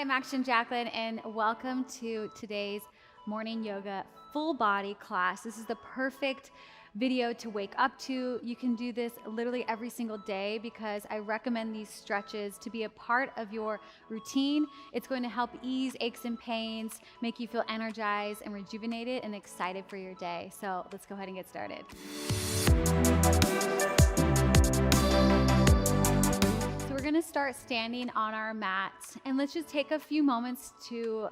I'm Action Jacqueline, and welcome to today's morning yoga full body class. This is the perfect video to wake up to. You can do this literally every single day because I recommend these stretches to be a part of your routine. It's going to help ease aches and pains, make you feel energized and rejuvenated and excited for your day. So let's go ahead and get started. So we're gonna start standing on our mat, and let's just take a few moments to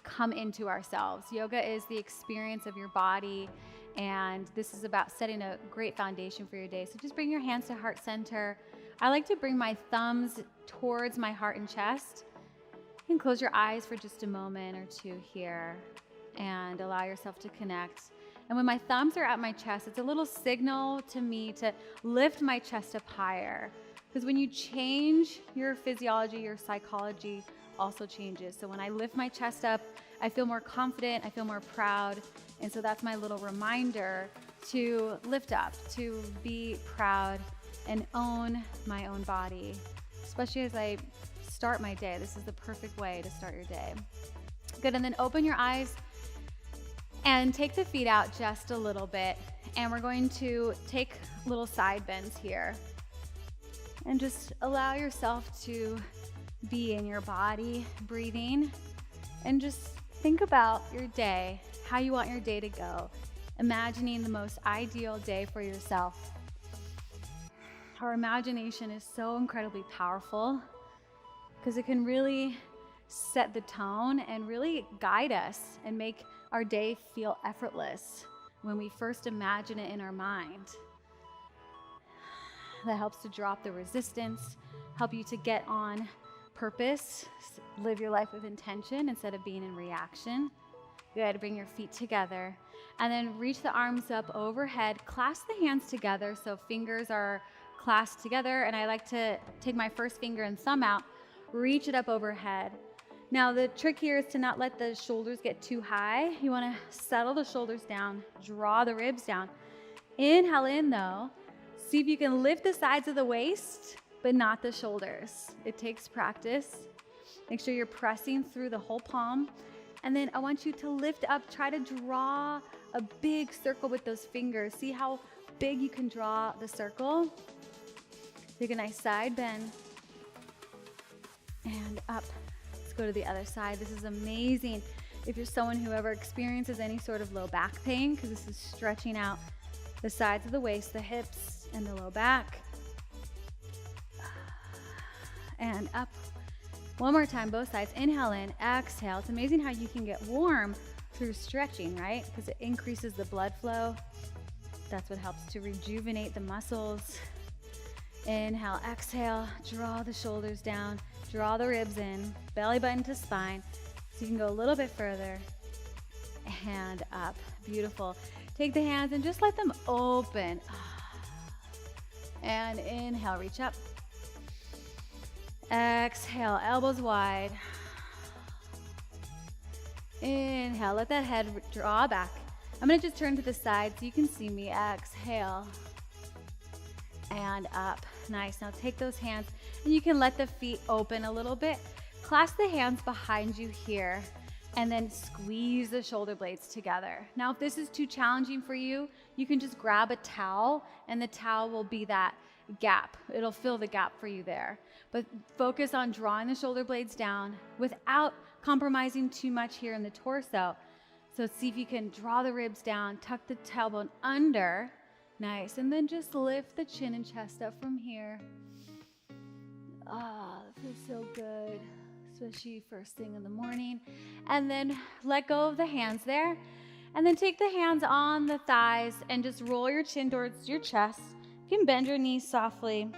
come into ourselves. Yoga is the experience of your body, and this is about setting a great foundation for your day. So just bring your hands to heart center. I like to bring my thumbs towards my heart and chest. You can close your eyes for just a moment or two here and allow yourself to connect. And when my thumbs are at my chest, it's a little signal to me to lift my chest up higher. Because when you change your physiology, your psychology also changes. So when I lift my chest up, I feel more confident, I feel more proud. And so that's my little reminder to lift up, to be proud and own my own body, especially as I start my day. This is the perfect way to start your day. Good, and then open your eyes and take the feet out just a little bit. And we're going to take little side bends here. And just allow yourself to be in your body, breathing, and just think about your day, how you want your day to go, imagining the most ideal day for yourself. Our imagination is so incredibly powerful because it can really set the tone and really guide us and make our day feel effortless when we first imagine it in our mind. That helps to drop the resistance, help you to get on purpose, live your life with intention instead of being in reaction. Good, bring your feet together and then reach the arms up overhead, clasp the hands together so fingers are clasped together, and I like to take my first finger and thumb out, reach it up overhead. Now the trick here is to not let the shoulders get too high. You want to settle the shoulders down, draw the ribs down. Inhale in though. See if you can lift the sides of the waist, but not the shoulders. It takes practice. Make sure you're pressing through the whole palm. And then I want you to lift up, try to draw a big circle with those fingers. See how big you can draw the circle. Take a nice side bend. And up. Let's go to the other side. This is amazing if you're someone who ever experiences any sort of low back pain, because this is stretching out the sides of the waist, the hips, and the low back. And up. One more time, both sides. Inhale in, exhale. It's amazing how you can get warm through stretching, right? Because it increases the blood flow. That's what helps to rejuvenate the muscles. Inhale, exhale, draw the shoulders down, draw the ribs in, belly button to spine. So you can go a little bit further and up. Beautiful. Take the hands and just let them open. And inhale, reach up. Exhale, elbows wide. Inhale, let that head draw back. I'm gonna just turn to the side so you can see me. Exhale. And up. Nice. Now take those hands and you can let the feet open a little bit. Clasp the hands behind you here and then squeeze the shoulder blades together. Now, if this is too challenging for you, you can just grab a towel and the towel will be that gap. It'll fill the gap for you there. But focus on drawing the shoulder blades down without compromising too much here in the torso. So see if you can draw the ribs down, tuck the tailbone under. Nice. And then just lift the chin and chest up from here. Ah, that feels so good, especially first thing in the morning. And then let go of the hands there. And then take the hands on the thighs and just roll your chin towards your chest. You can bend your knees softly.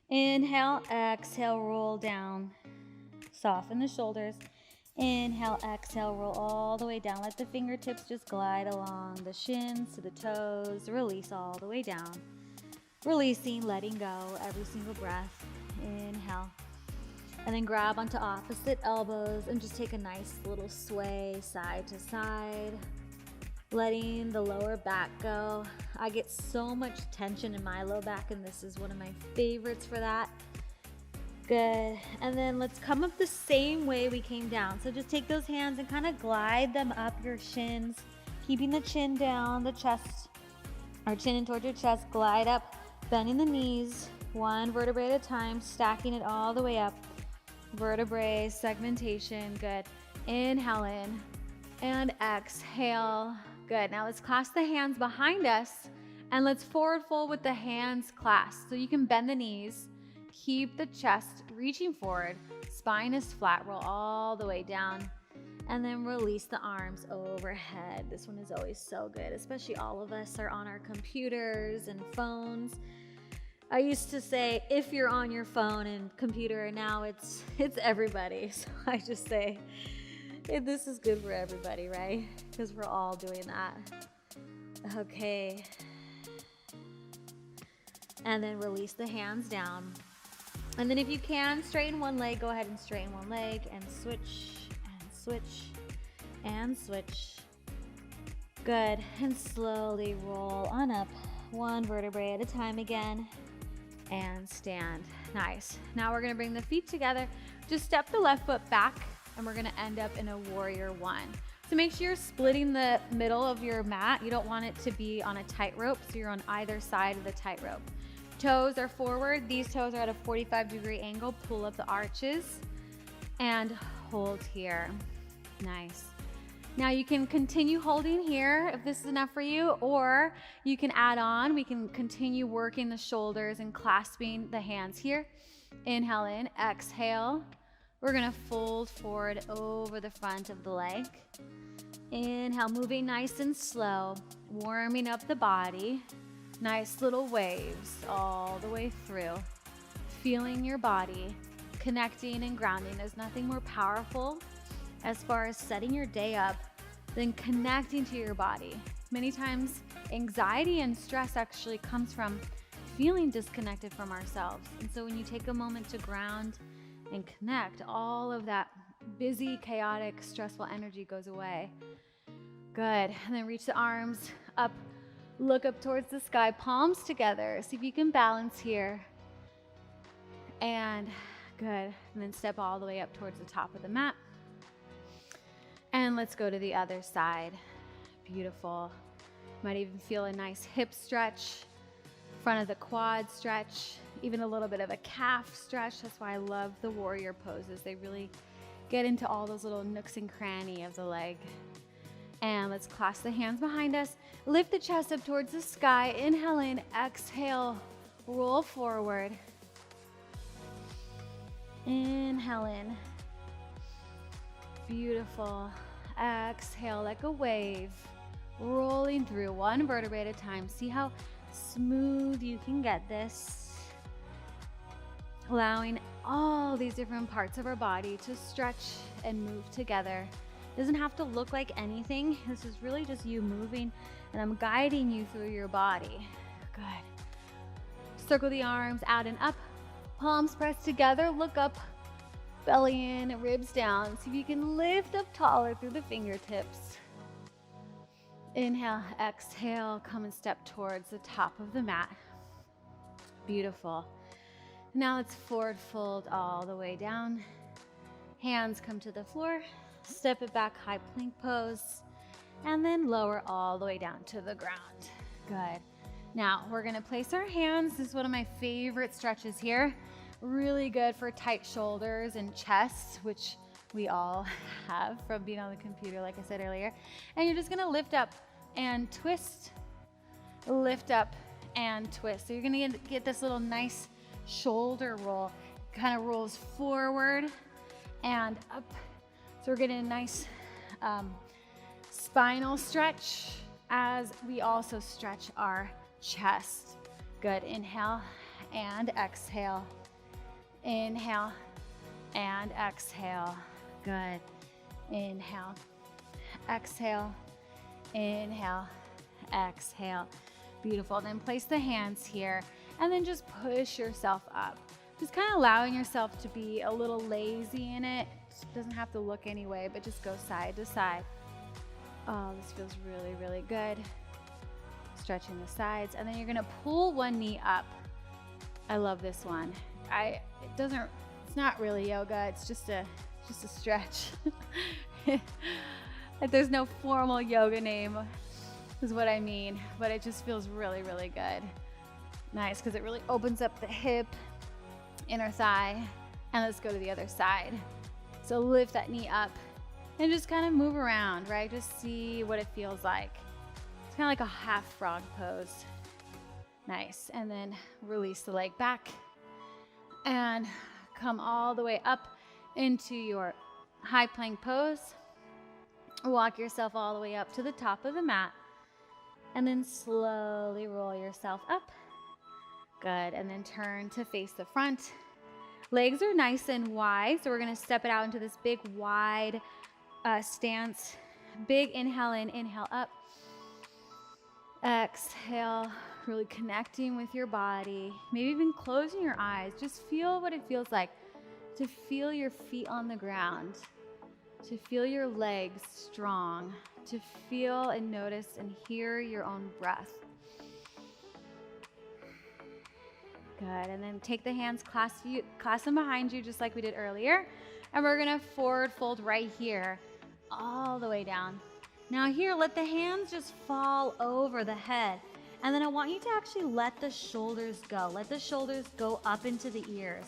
Inhale, exhale, roll down. Soften the shoulders. Inhale, exhale, roll all the way down. Let the fingertips just glide along the shins to the toes. Release all the way down. Releasing, letting go every single breath. Inhale. And then grab onto opposite elbows and just take a nice little sway side to side. Letting the lower back go. I get so much tension in my low back, and this is one of my favorites for that. Good. And then let's come up the same way we came down. So just take those hands and kind of glide them up your shins, keeping the chin down, the chest, or chin in towards your chest. Glide up, bending the knees, one vertebrae at a time, stacking it all the way up. Vertebrae segmentation. Good. Inhale in and exhale. Good. Now let's clasp the hands behind us and let's forward fold with the hands clasped. So you can bend the knees, keep the chest reaching forward, spine is flat, roll all the way down, and then release the arms overhead. This one is always so good, especially all of us are on our computers and phones. I used to say, if you're on your phone and computer, and now it's everybody. So I just say, this is good for everybody, right? Because we're all doing that. Okay. And then release the hands down. And then if you can, straighten one leg, go ahead and straighten one leg and switch and switch and switch. Good. And slowly roll on up, one vertebrae at a time again. And stand. Nice. Now we're gonna bring the feet together. Just step the left foot back and we're gonna end up in a warrior one. So make sure you're splitting the middle of your mat. You don't want it to be on a tightrope, so you're on either side of the tightrope. Toes are forward. These toes are at a 45-degree angle. Pull up the arches and hold here. Nice. Now you can continue holding here if this is enough for you, or you can add on. We can continue working the shoulders and clasping the hands here. Inhale in, exhale. We're gonna fold forward over the front of the leg. Inhale, moving nice and slow, warming up the body. Nice little waves all the way through. Feeling your body, connecting and grounding. There's nothing more powerful as far as setting your day up than connecting to your body. Many times, anxiety and stress actually comes from feeling disconnected from ourselves. And so when you take a moment to ground and connect, all of that busy, chaotic, stressful energy goes away. Good. And then reach the arms up, look up towards the sky, palms together. See if you can balance here. And good. And then step all the way up towards the top of the mat. And let's go to the other side. Beautiful. Might even feel a nice hip stretch, front of the quad stretch, even a little bit of a calf stretch. That's why I love the warrior poses. They really get into all those little nooks and crannies of the leg. And let's clasp the hands behind us. Lift the chest up towards the sky. Inhale in, exhale, roll forward. Inhale in. Beautiful. Exhale like a wave, rolling through one vertebrae at a time. See how smooth you can get this. Allowing all these different parts of our body to stretch and move together. Doesn't have to look like anything. This is really just you moving, and I'm guiding you through your body. Good. Circle the arms out and up. Palms pressed together. Look up. Belly in, ribs down. See if you can lift up taller through the fingertips. Inhale, exhale, come and step towards the top of the mat. Beautiful. Now let's forward fold all the way down. Hands come to the floor. Step it back, high plank pose. And then lower all the way down to the ground. Good. Now we're gonna place our hands. This is one of my favorite stretches here. Really good for tight shoulders and chest, which we all have from being on the computer, like I said earlier. And you're just gonna lift up and twist, lift up and twist. So you're gonna get this little nice shoulder roll. Kind of rolls forward and up. So we're getting a nice spinal stretch as we also stretch our chest. Good. Inhale and exhale. Inhale and exhale. Good. Inhale, exhale, inhale, exhale. Beautiful. Then place the hands here and then just push yourself up. Just kind of allowing yourself to be a little lazy in it. It doesn't have to look anyway, but just go side to side. Oh, this feels really, really good. Stretching the sides, and then you're gonna pull one knee up. I love this one. It doesn't It's not really yoga, it's just a stretch. There's no formal yoga name, is what I mean, but it just feels really, really good. Nice, because it really opens up the hip, inner thigh, and let's go to the other side. So lift that knee up and just kind of move around, right? Just see what it feels like. It's kind of like a half frog pose. Nice, and then release the leg back and come all the way up into your high plank pose. Walk yourself all the way up to the top of the mat and then slowly roll yourself up. Good, and then turn to face the front. Legs are nice and wide, so we're gonna step it out into this big wide stance. Big inhale in, inhale up. Exhale, really connecting with your body. Maybe even closing your eyes. Just feel what it feels like to feel your feet on the ground, to feel your legs strong, to feel and notice and hear your own breath. Good, and then take the hands, clasp them behind you just like we did earlier. And we're gonna forward fold right here, all the way down. Now here, let the hands just fall over the head. And then I want you to actually let the shoulders go. Let the shoulders go up into the ears.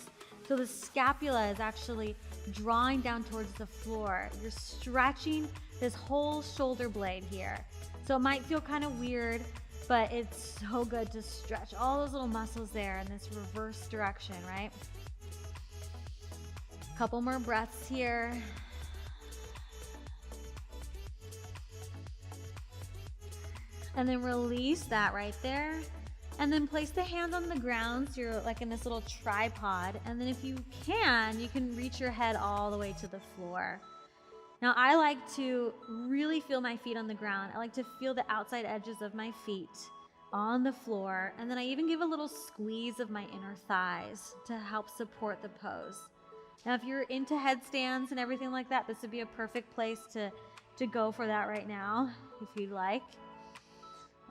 So the scapula is actually drawing down towards the floor. You're stretching this whole shoulder blade here. So it might feel kind of weird, but it's so good to stretch all those little muscles there in this reverse direction, right? Couple more breaths here. And then release that right there. And then place the hands on the ground so you're like in this little tripod. And then if you can reach your head all the way to the floor. Now I like to really feel my feet on the ground. I like to feel the outside edges of my feet on the floor. And then I even give a little squeeze of my inner thighs to help support the pose. Now if you're into headstands and everything like that, this would be a perfect place to go for that right now, if you'd like.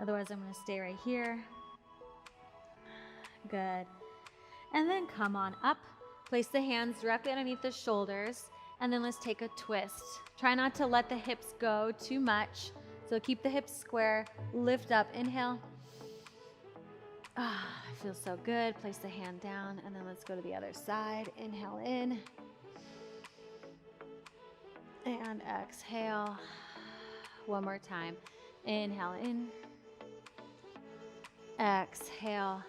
Otherwise, I'm going to stay right here. Good. And then come on up. Place the hands directly underneath the shoulders. And then let's take a twist. Try not to let the hips go too much. So keep the hips square. Lift up. Inhale. Feels so good. Place the hand down. And then let's go to the other side. Inhale in. And exhale. One more time. Inhale in. Exhale,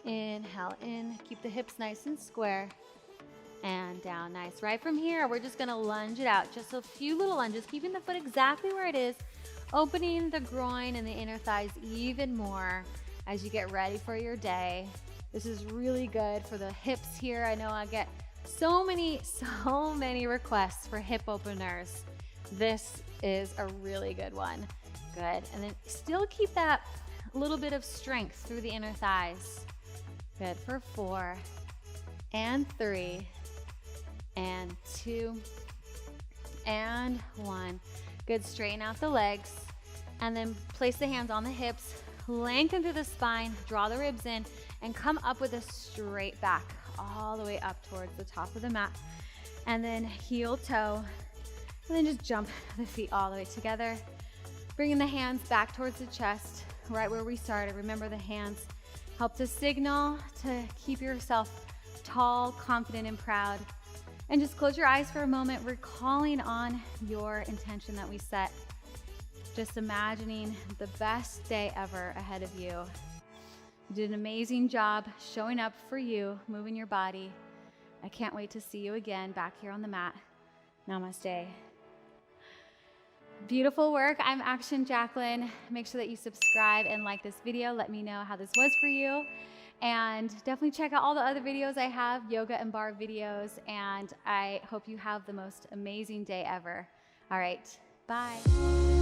inhale in, keep the hips nice and square, and down. Nice. Right from here, we're just gonna lunge it out. Just a few little lunges, keeping the foot exactly where it is, opening the groin and the inner thighs even more as you get ready for your day. This is really good for the hips here. I know I get so many requests for hip openers. This is a really good one. Good, and then still keep that little bit of strength through the inner thighs. Good for 4 and 3 and 2 and 1. Good, straighten out the legs and then place the hands on the hips, lengthen through the spine, draw the ribs in and come up with a straight back all the way up towards the top of the mat. And then heel toe and then just jump the feet all the way together. Bringing the hands back towards the chest, right where we started. Remember, the hands help to signal to keep yourself tall, confident, and proud. And just close your eyes for a moment, recalling on your intention that we set. Just imagining the best day ever ahead of you. You did an amazing job showing up for you, moving your body. I can't wait to see you again back here on the mat. Namaste. Beautiful work. I'm Action Jacqueline. Make sure that you subscribe and like this video. Let me know how this was for you. And definitely check out all the other videos I have, yoga and bar videos. And I hope you have the most amazing day ever. All right, bye.